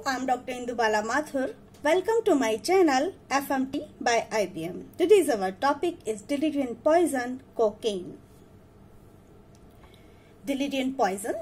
I am Dr. Indubala Mathur. Welcome to my channel FMT by IBM. Today's our topic is diluent poison, cocaine. Diluent poison.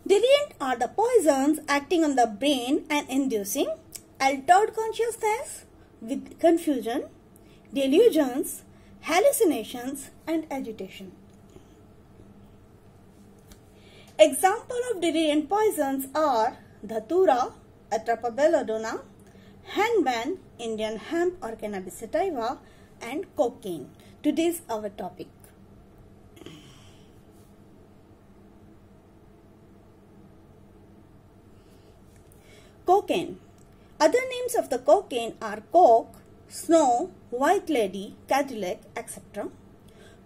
Diluent are the poisons acting on the brain and inducing altered consciousness with confusion, delusions, hallucinations and agitation. Examples of diluent poisons are Dhatura, Atrapa belladonna, Henbane, Indian hemp or cannabis sativa and cocaine. Today's our topic. Cocaine. Other names of the cocaine are coke, snow, white lady, Cadillac, etc.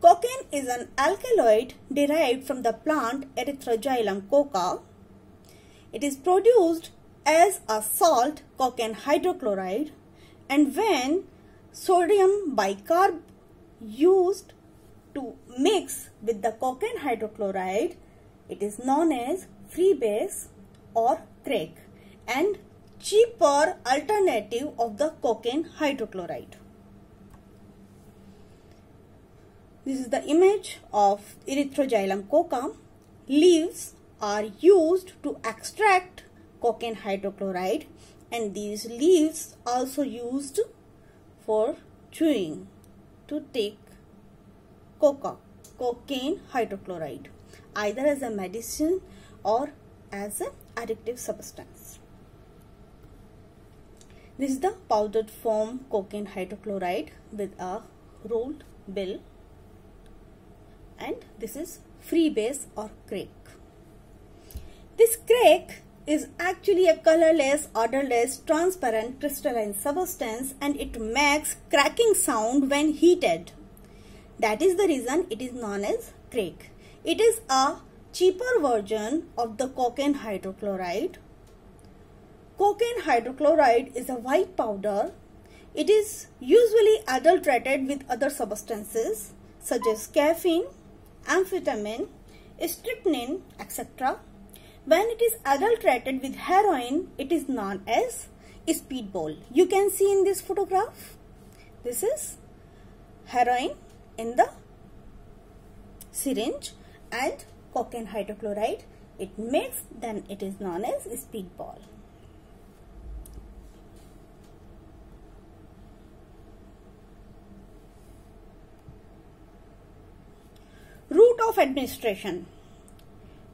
Cocaine is an alkaloid derived from the plant Erythrogylum coca. It is produced as a salt, cocaine hydrochloride, and when sodium bicarb used to mix with the cocaine hydrochloride, it is known as freebase or crack and cheaper alternative of the cocaine hydrochloride. This is the image of Erythrogylum coca. Leaves are used to extract cocaine hydrochloride and these leaves also used for chewing to take cocaine hydrochloride either as a medicine or as an addictive substance. This is the powdered form cocaine hydrochloride with a rolled bill, and this is freebase or crack. This crack is actually a colorless, odorless, transparent crystalline substance and it makes cracking sound when heated. That is the reason it is known as crack. It is a cheaper version of the cocaine hydrochloride. Cocaine hydrochloride is a white powder. It is usually adulterated with other substances such as caffeine, amphetamine, strychnine, etc. When it is adulterated with heroin, it is known as speedball. You can see in this photograph, this is heroin in the syringe and cocaine hydrochloride. It mixed, then it is known as speedball. Route of administration.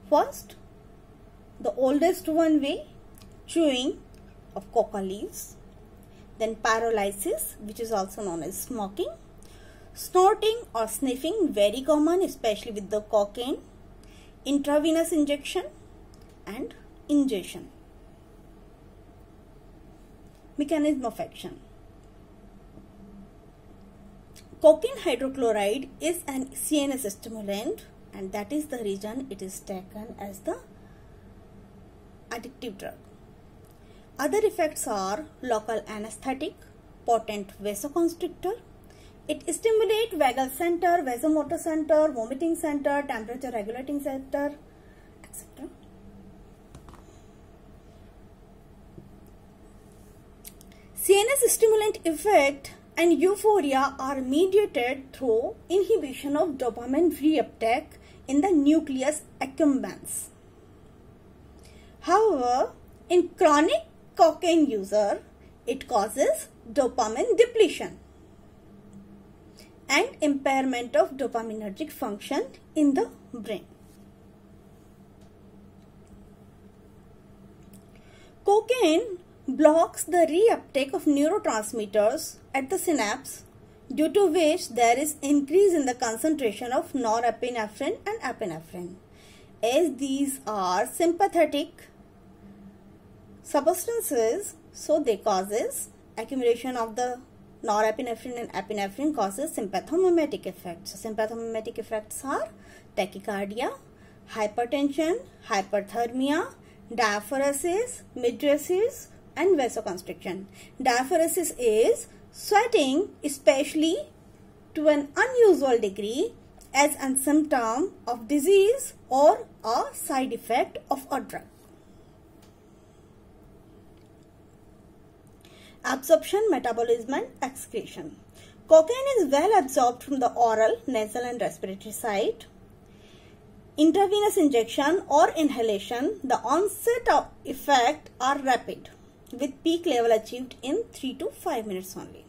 First, the oldest one way, chewing of coca leaves. Then pyrolysis, which is also known as smoking. Snorting or sniffing, very common, especially with the cocaine. Intravenous injection and ingestion. Mechanism of action. Cocaine hydrochloride is an CNS stimulant and that is the reason it is taken as the addictive drug. Other effects are local anesthetic, potent vasoconstrictor. It stimulates vagal center, vasomotor center, vomiting center, temperature regulating center, etc. CNS stimulant effect and euphoria are mediated through inhibition of dopamine reuptake in the nucleus accumbens. However, in chronic cocaine user, it causes dopamine depletion and impairment of dopaminergic function in the brain. Cocaine blocks the reuptake of neurotransmitters at the synapse, due to which there is increase in the concentration of norepinephrine and epinephrine. As these are sympathetic substances, so they causes accumulation of the norepinephrine and epinephrine causes sympathomimetic effects. So sympathomimetic effects are tachycardia, hypertension, hyperthermia, diaphoresis, mydriasis and vasoconstriction. Diaphoresis is sweating, especially to an unusual degree, as a symptom of disease or a side effect of a drug. Absorption, metabolism and excretion. Cocaine is well absorbed from the oral, nasal and respiratory site. Intravenous injection or inhalation, the onset of effect are rapid with peak level achieved in 3 to 5 minutes only.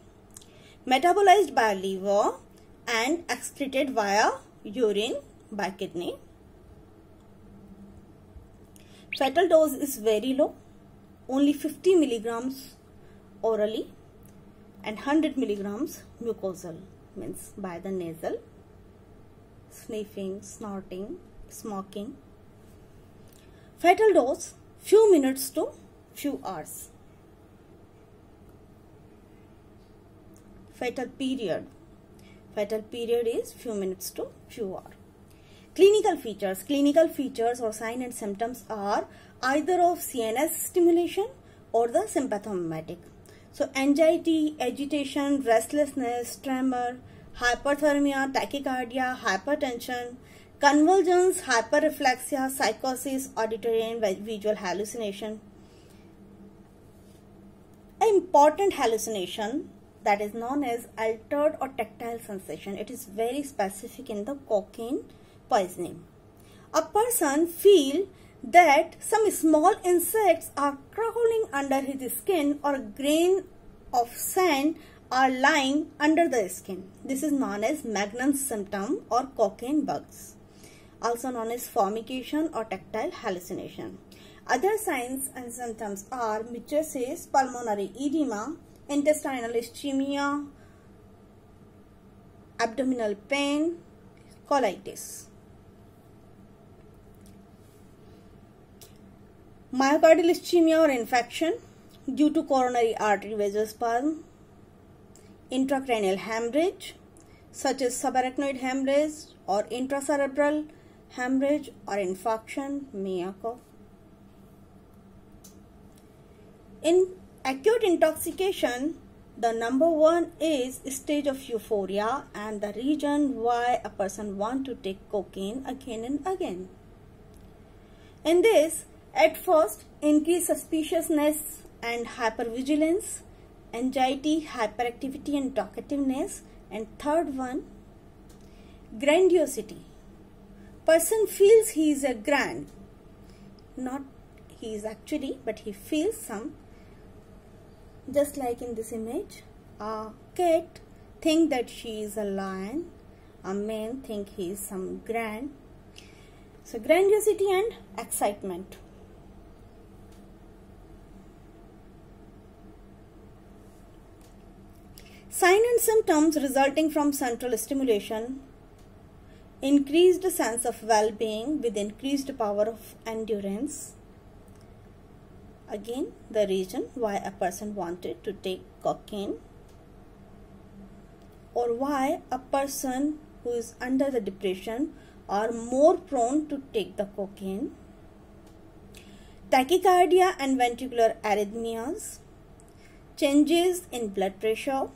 Metabolized by liver and excreted via urine by kidney. Fetal dose is very low, only 50 milligrams orally and 100 milligrams mucosal, means by the nasal, sniffing, snorting, smoking. Fetal dose few minutes to few hours. Fetal period is few minutes to few hours. Clinical features or signs and symptoms are either of CNS stimulation or the sympathomimetic. So anxiety, agitation, restlessness, tremor, hyperthermia, tachycardia, hypertension, convulsions, hyperreflexia, psychosis, auditory and visual hallucination. An important hallucination that is known as altered or tactile sensation. It is very specific in the cocaine poisoning. A person feels that some small insects are crawling under his skin or a grain of sand are lying under the skin. This is known as Magnan's symptom or cocaine bugs, also known as formication or tactile hallucination. Other signs and symptoms are mitosis, pulmonary edema, intestinal ischemia, abdominal pain, colitis. Myocardial ischemia or infection due to coronary artery vasospasm, intracranial hemorrhage such as subarachnoid hemorrhage or intracerebral hemorrhage or infarction may occur. In acute intoxication, the number one is stage of euphoria and the reason why a person wants to take cocaine again and again. In this, at first, increased suspiciousness and hypervigilance, anxiety, hyperactivity and talkativeness, and third one, grandiosity. Person feels he is a grand, not he is actually, but he feels some. Just like in this image, a cat think that she is a lion, a man think he is some grand. So grandiosity and excitement. Signs and symptoms resulting from central stimulation: increased sense of well-being with increased power of endurance. Again, the reason why a person wanted to take cocaine, or why a person who is under the depression are more prone to take the cocaine. Tachycardia and ventricular arrhythmias, changes in blood pressure,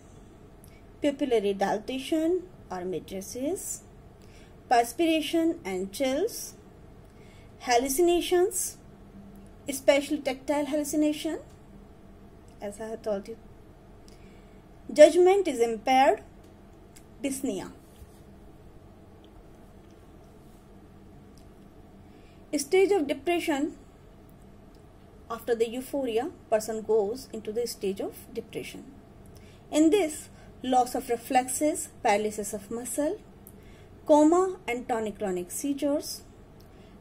pupillary dilatation or mitosis, perspiration and chills, hallucinations, especially tactile hallucination, as I have told you. Judgment is impaired, dyspnea. Stage of depression: after the euphoria, person goes into the stage of depression. In this, loss of reflexes, paralysis of muscle, coma and tonic-clonic seizures,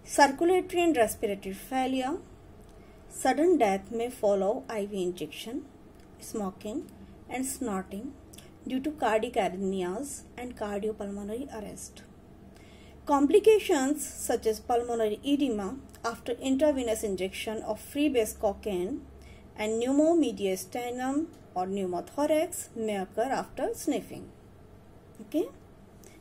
circulatory and respiratory failure, sudden death may follow IV injection, smoking and snorting due to cardiac arrhythmias and cardiopulmonary arrest. Complications such as pulmonary edema after intravenous injection of free-base cocaine and pneumomediastinum or pneumothorax may occur after sniffing. Okay,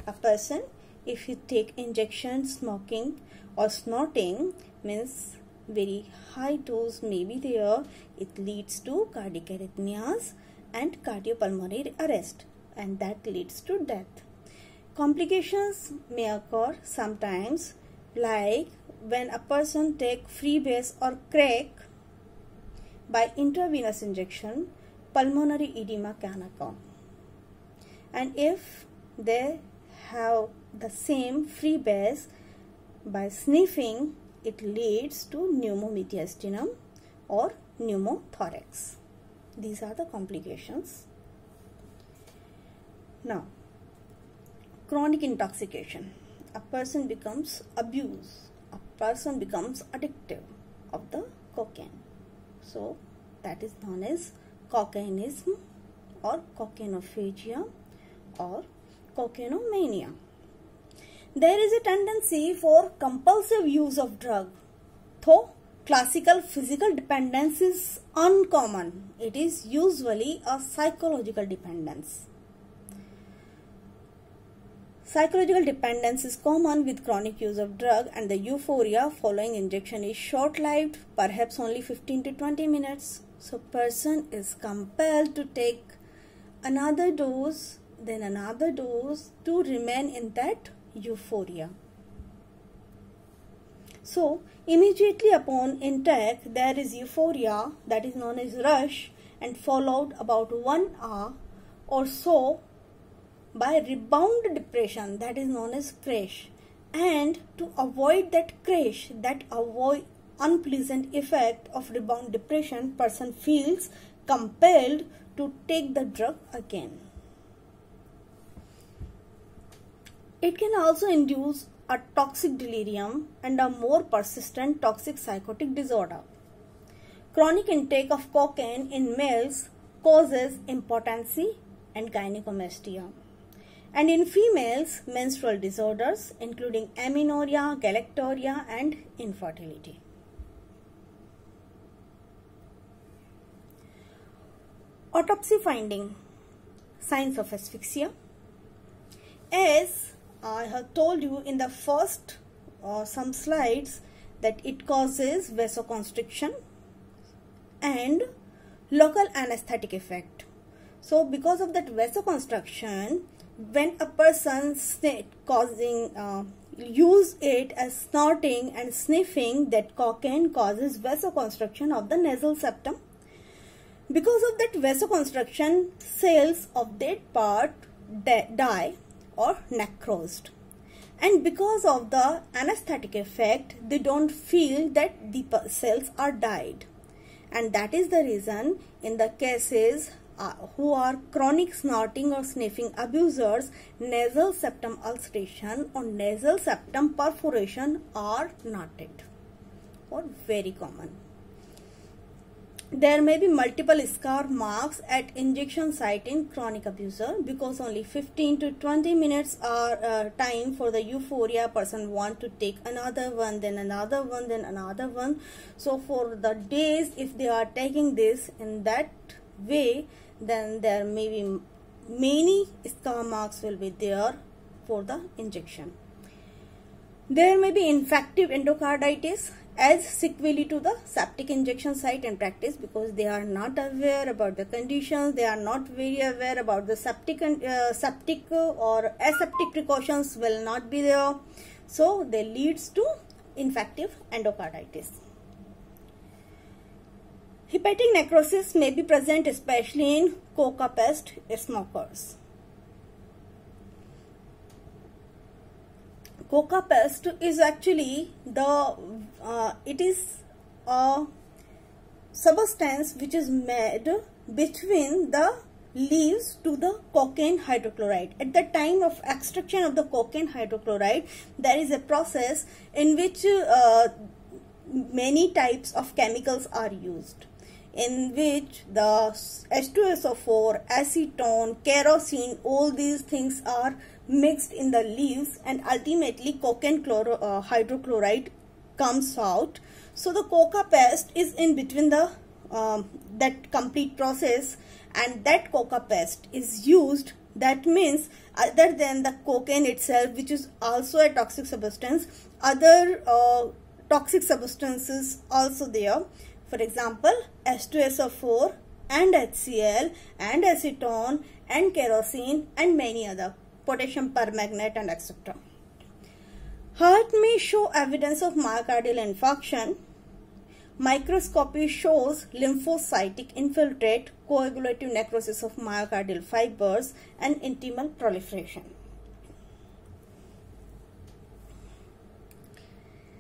a person, if you take injection, smoking or snorting, means very high dose may be there. It leads to cardiac arrhythmias and cardiopulmonary arrest, and that leads to death. Complications may occur sometimes, like when a person take free base or crack by intravenous injection, pulmonary edema can occur. And if they have the same free base, by sniffing, it leads to pneumomediastinum or pneumothorax. These are the complications. Now, chronic intoxication. A person becomes abused. A person becomes addictive of the cocaine. So, that is known as cocainism or cocainophagia or cocainomania. There is a tendency for compulsive use of drug. Though classical physical dependence is uncommon, it is usually a psychological dependence. Psychological dependence is common with chronic use of drug, and the euphoria following injection is short-lived, perhaps only 15 to 20 minutes. So person is compelled to take another dose, then another dose to remain in that euphoria. So immediately upon intake there is euphoria, that is known as rush, and followed about 1 hour or so by rebound depression, that is known as crash. And to avoid that crash, that avoid unpleasant effect of rebound depression, person feels compelled to take the drug again. It can also induce a toxic delirium and a more persistent toxic psychotic disorder. Chronic intake of cocaine in males causes impotency and gynecomastia. And in females, menstrual disorders including amenorrhea, galactorrhea and infertility. Autopsy finding. Signs of asphyxia. As I have told you in the first some slides that it causes vasoconstriction and local anesthetic effect. So because of that vasoconstriction, when a person use it as snorting and sniffing, that cocaine causes vasoconstriction of the nasal septum. Because of that vasoconstriction, cells of that part die or necrosed, and because of the anesthetic effect, they don't feel that the cells are died, and that is the reason in the cases who are chronic snorting or sniffing abusers, nasal septum ulceration or nasal septum perforation are noted or very common. There may be multiple scar marks at injection site in chronic abuser, because only 15 to 20 minutes are time for the euphoria. Person want to take another one, then another one, then another one. So for the days, if they are taking this in that way, then there may be many scar marks will be there for the injection. There may be infective endocarditis as sequelae to the septic injection site in practice, because they are not aware about the conditions, they are not very aware about the septic or aseptic precautions will not be there, so they leads to infective endocarditis. Hepatic necrosis may be present especially in coca pest smokers. Coca pest is actually it is a substance which is made between the leaves to the cocaine hydrochloride. At the time of extraction of the cocaine hydrochloride, there is a process in which many types of chemicals are used, in which the H2SO4, acetone, kerosene, all these things are mixed in the leaves, and ultimately cocaine hydrochloride comes out. So the coca pest is in between the that complete process, and that coca pest is used. That means other than the cocaine itself, which is also a toxic substance, other toxic substances also there. For example, H2SO4 and HCl and acetone and kerosene and many other, potassium permanganate and etc. Heart may show evidence of myocardial infarction. Microscopy shows lymphocytic infiltrate, coagulative necrosis of myocardial fibers, and intimal proliferation.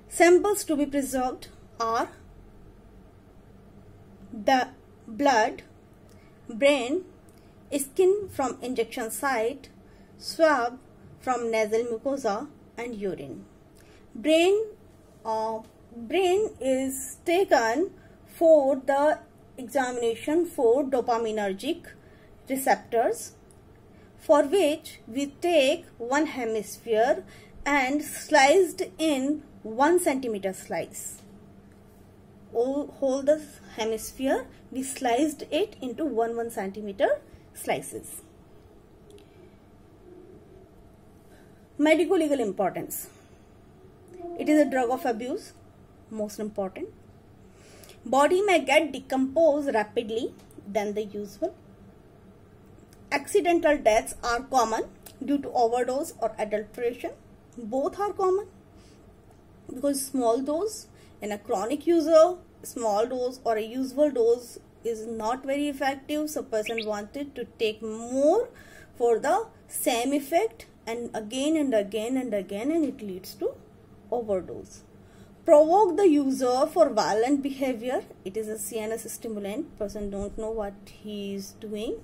Samples to be preserved are the blood, brain, skin from injection site, swab from nasal mucosa, and urine. Brain is taken for the examination for dopaminergic receptors, for which we take one hemisphere and sliced in 1 centimeter slice. Hold the hemisphere, we sliced it into 1 centimeter slices. Medico-legal importance. It is a drug of abuse, most important. Body may get decomposed rapidly than the usual. Accidental deaths are common due to overdose or adulteration. Both are common because small dose in a chronic user, small dose or a usual dose is not very effective. So person wanted to take more for the same effect, and again and again and again, and it leads to overdose. Provoke the user for violent behavior. It is a CNS stimulant. Person don't know what he is doing.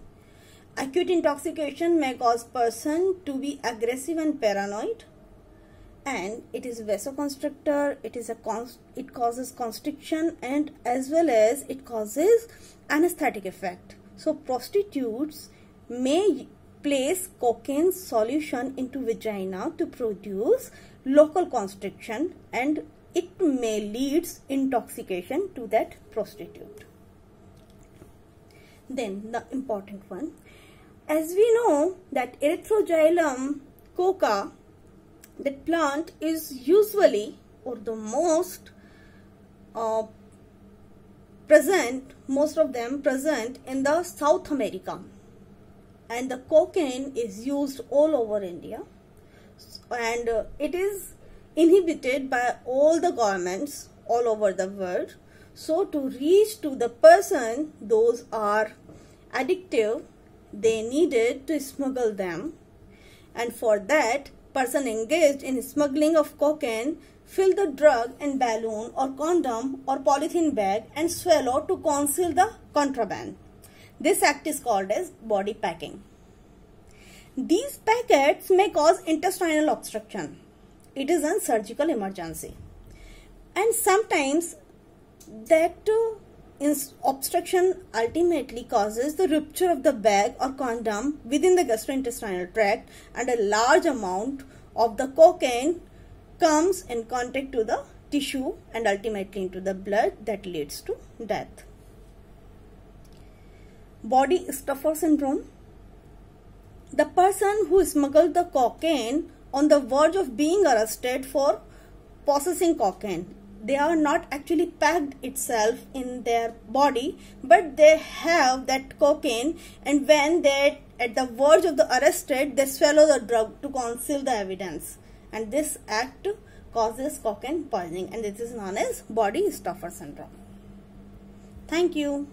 Acute intoxication may cause person to be aggressive and paranoid. And it is vasoconstrictor. It causes constriction, and as well as it causes anesthetic effect. So prostitutes may place cocaine solution into vagina to produce local constriction, and it may lead intoxication to that prostitute. Then the important one, as we know that Erythrogylum coca, that plant is usually or the most most of them present in the South America, and the cocaine is used all over India, and it is inhibited by all the governments all over the world. So to reach to the person those are addictive, they needed to smuggle them, and for that person engaged in smuggling of cocaine fill the drug in balloon or condom or polythene bag and swallow to conceal the contraband. This act is called as body packing. These packets may cause intestinal obstruction. It is a surgical emergency, and sometimes that obstruction ultimately causes the rupture of the bag or condom within the gastrointestinal tract, and a large amount of the cocaine comes in contact to the tissue and ultimately into the blood, that leads to death. Body stuffer syndrome. The person who smuggled the cocaine on the verge of being arrested for possessing cocaine. They are not actually packed itself in their body, but they have that cocaine, and when they at the verge of the arrested, they swallow the drug to conceal the evidence, and this act causes cocaine poisoning, and this is known as body stuffer syndrome. Thank you.